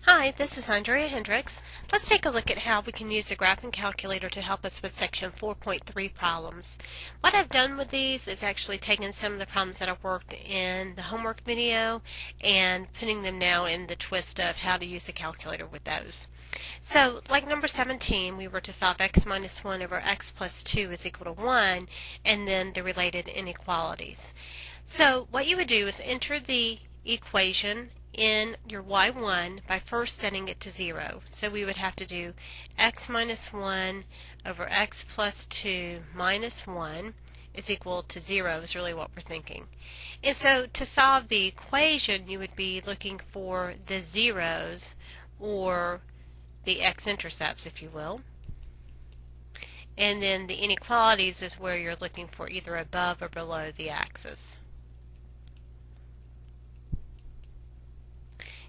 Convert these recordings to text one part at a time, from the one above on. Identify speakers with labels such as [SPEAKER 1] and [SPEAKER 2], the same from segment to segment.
[SPEAKER 1] Hi, this is Andrea Hendricks. Let's take a look at how we can use the graphing calculator to help us with section 4.3 problems. What I've done with these is actually taken some of the problems that I worked in the homework video and putting them now in the twist of how to use the calculator with those. So, like number 17, we were to solve x minus 1 over x plus 2 is equal to 1, and then the related inequalities. So, what you would do is enter the equation in your y1 by first setting it to 0. So we would have to do x minus 1 over x plus 2 minus 1 is equal to 0 is really what we're thinking. And so to solve the equation, you would be looking for the zeros or the x-intercepts, if you will. And then the inequalities is where you're looking for either above or below the axis.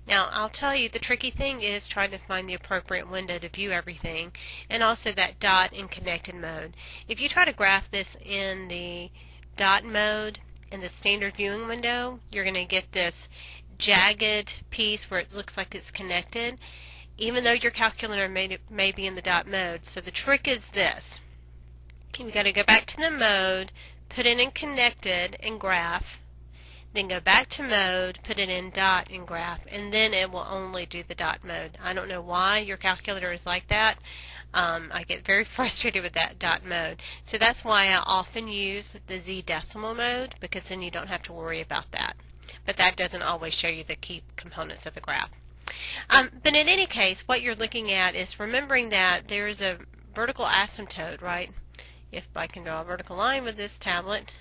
[SPEAKER 1] Now, I'll tell you, the tricky thing is trying to find the appropriate window to view everything, and also that dot in connected mode. If you try to graph this in the dot mode in the standard viewing window, you're going to get this jagged piece where it looks like it's connected, even though your calculator may be in the dot mode. So the trick is this. You've got to go back to the mode, put it in connected, and graph. Then go back to mode, put it in dot and graph, and then it will only do the dot mode. I don't know why your calculator is like that. I get very frustrated with that dot mode. So that's why I often use the Z decimal mode, because then you don't have to worry about that. But that doesn't always show you the key components of the graph. But in any case, what you're looking at is remembering that there is a vertical asymptote, right? If I can draw a vertical line with this tablet,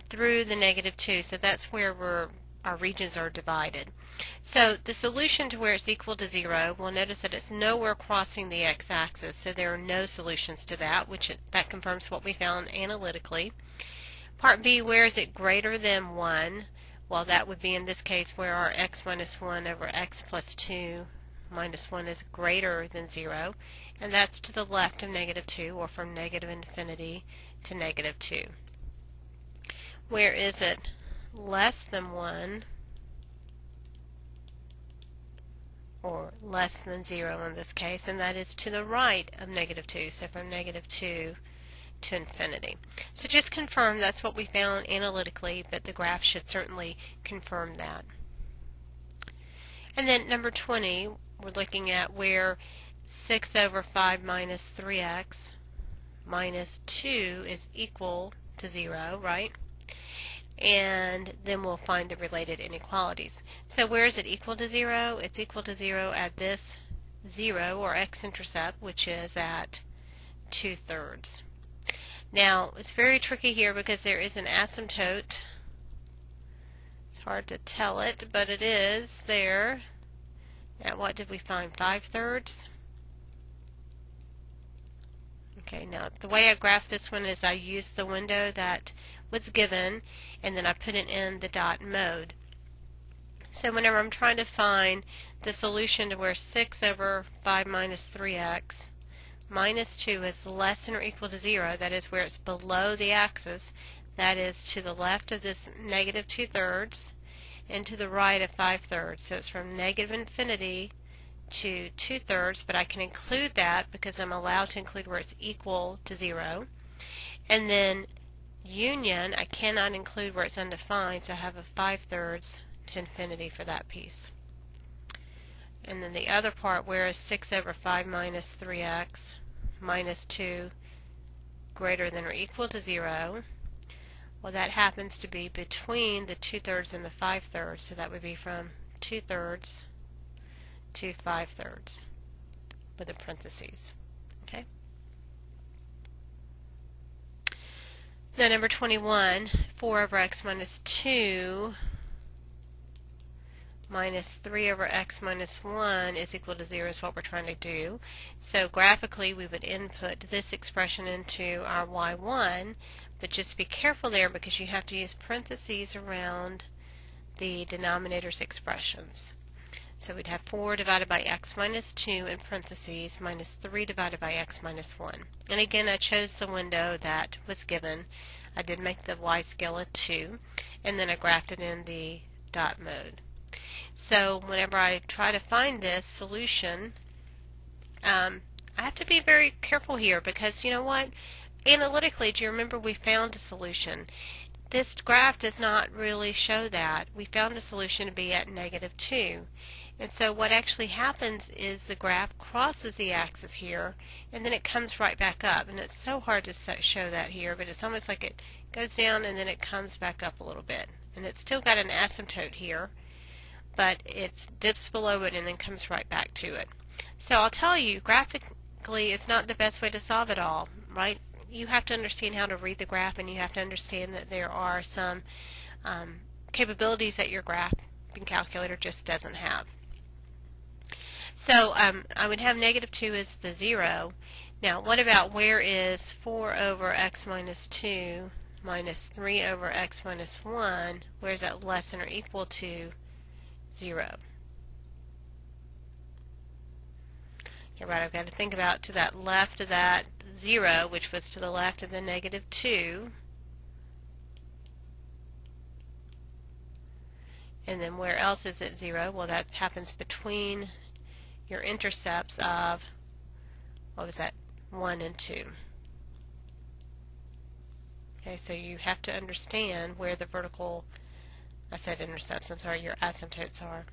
[SPEAKER 1] through the -2, so that's where our regions are divided. So the solution to where it's equal to 0, we'll notice that it's nowhere crossing the x-axis, so there are no solutions to that, that confirms what we found analytically. Part B, where is it greater than 1? Well, that would be in this case where our x minus 1 over x plus 2 minus 1 is greater than 0, and that's to the left of -2, or from negative infinity to -2. Where is it less than 1 or less than 0 in this case, and that is to the right of -2, so from -2 to infinity. So just confirm that's what we found analytically, but the graph should certainly confirm that. And then number 20, we're looking at where 6 over 5 minus 3x minus 2 is equal to 0, right? And then we'll find the related inequalities. So where is it equal to 0? It's equal to 0 at this 0, or x-intercept, which is at 2/3. Now, it's very tricky here because there is an asymptote. It's hard to tell it, but it is there. At what did we find? 5/3? Okay, now the way I graph this one is I use the window that was given, and then I put it in the dot mode. So whenever I'm trying to find the solution to where 6 over 5 minus 3x minus 2 is less than or equal to 0, that is where it's below the axis, that is to the left of this -2/3 and to the right of 5/3. So it's from negative infinity to 2/3, but I can include that because I'm allowed to include where it's equal to 0. And then union, I cannot include where it's undefined, so I have a 5/3 to infinity for that piece. And then the other part, where is 6 over 5 minus 3x minus 2 greater than or equal to 0? Well, that happens to be between the 2/3 and the 5/3, so that would be from 2/3 to 5/3 with the parentheses. Okay. Now number 21, 4 over x minus 2 minus 3 over x minus 1 is equal to 0 is what we're trying to do. So graphically we would input this expression into our y1, but just be careful there because you have to use parentheses around the denominator's expressions. So we'd have 4 divided by x minus 2 in parentheses minus 3 divided by x minus 1. And again, I chose the window that was given. I did make the y scale a 2, and then I graphed it in the dot mode. So whenever I try to find this solution, I have to be very careful here because you know what? Analytically, do you remember we found a solution? This graph does not really show that. We found a solution to be at -2. And so what actually happens is the graph crosses the axis here and then it comes right back up. And it's so hard to show that here, but it's almost like it goes down and then it comes back up a little bit. And it's still got an asymptote here, but it dips below it and then comes right back to it. So I'll tell you, graphically it's not the best way to solve it all, right? You have to understand how to read the graph, and you have to understand that there are some capabilities that your graphing calculator just doesn't have. So I would have -2 as the 0. Now what about where is 4 over x minus 2 minus 3 over x minus 1? Where is that less than or equal to 0? Yeah, right, I've got to think about to that left of that 0, which was to the left of the -2. And then where else is it 0? Well, that happens between your intercepts of, what was that, 1 and 2. Okay, so you have to understand where the vertical, I said intercepts, I'm sorry, your asymptotes are.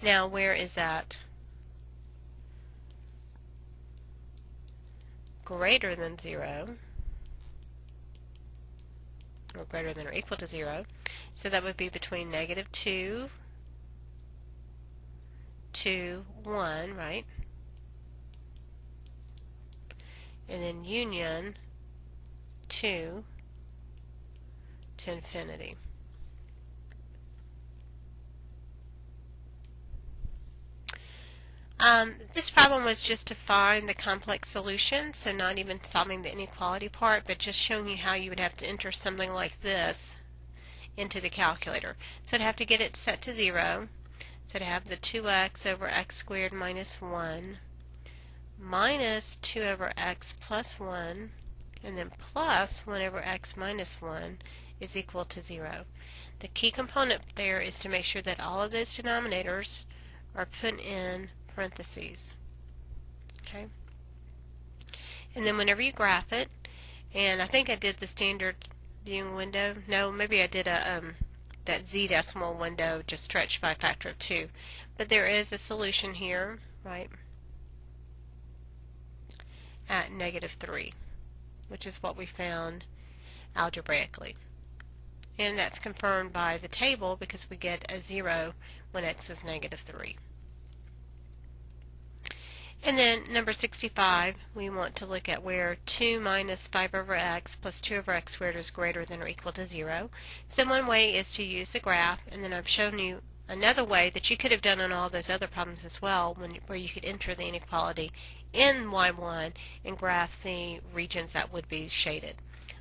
[SPEAKER 1] Now, where is that greater than 0, or greater than or equal to 0? So that would be between -2 to 1, right? And then union 2 to infinity. This problem was just to find the complex solution, so not even solving the inequality part, but just showing you how you would have to enter something like this into the calculator. So I'd have to get it set to 0. So to have the 2x over x squared minus 1 minus 2 over x plus 1, and then plus 1 over x minus 1 is equal to 0. The key component there is to make sure that all of those denominators are put in parentheses. Okay? And then whenever you graph it, and I think I did the standard viewing window. No, maybe I did a that z decimal window just stretched by a factor of 2. But there is a solution here, right, at -3, which is what we found algebraically. And that's confirmed by the table because we get a 0 when x is -3. And then number 65, we want to look at where 2 minus 5 over x plus 2 over x squared is greater than or equal to 0. So one way is to use the graph, and then I've shown you another way that you could have done on all those other problems as well, where you could enter the inequality in y1 and graph the regions that would be shaded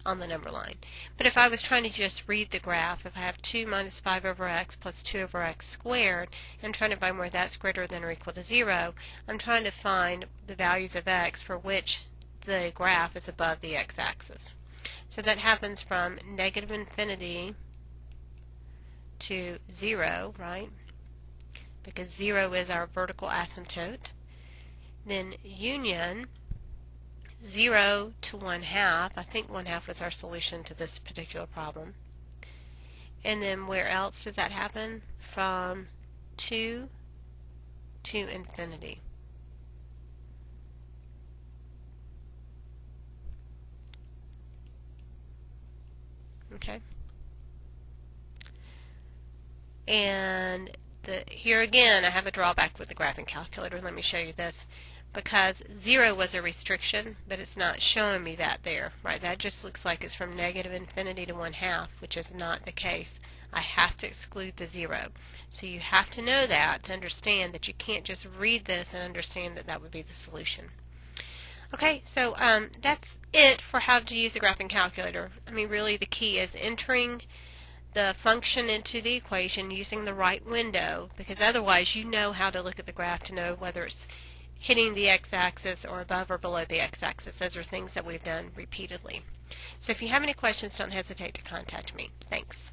[SPEAKER 1] on the number line. But if I was trying to just read the graph, if I have 2 minus 5 over x plus 2 over x squared, I'm trying to find where that's greater than or equal to 0. I'm trying to find the values of x for which the graph is above the x-axis. So that happens from -infinity to 0, right? Because 0 is our vertical asymptote. Then union 0 to 1/2. I think 1/2 was our solution to this particular problem. And then where else does that happen? From 2 to infinity. Okay. And here again I have a drawback with the graphing calculator. Let me show you this. Because 0 was a restriction, but it's not showing me that there, right? That just looks like it's from -infinity to 1/2, which is not the case. I have to exclude the 0. So you have to know that to understand that you can't just read this and understand that that would be the solution. Okay, so that's it for how to use the graphing calculator. I mean, really the key is entering the function into the equation using the right window, because otherwise you know how to look at the graph to know whether it's hitting the x-axis or above or below the x-axis. Those are things that we've done repeatedly. So if you have any questions, don't hesitate to contact me. Thanks.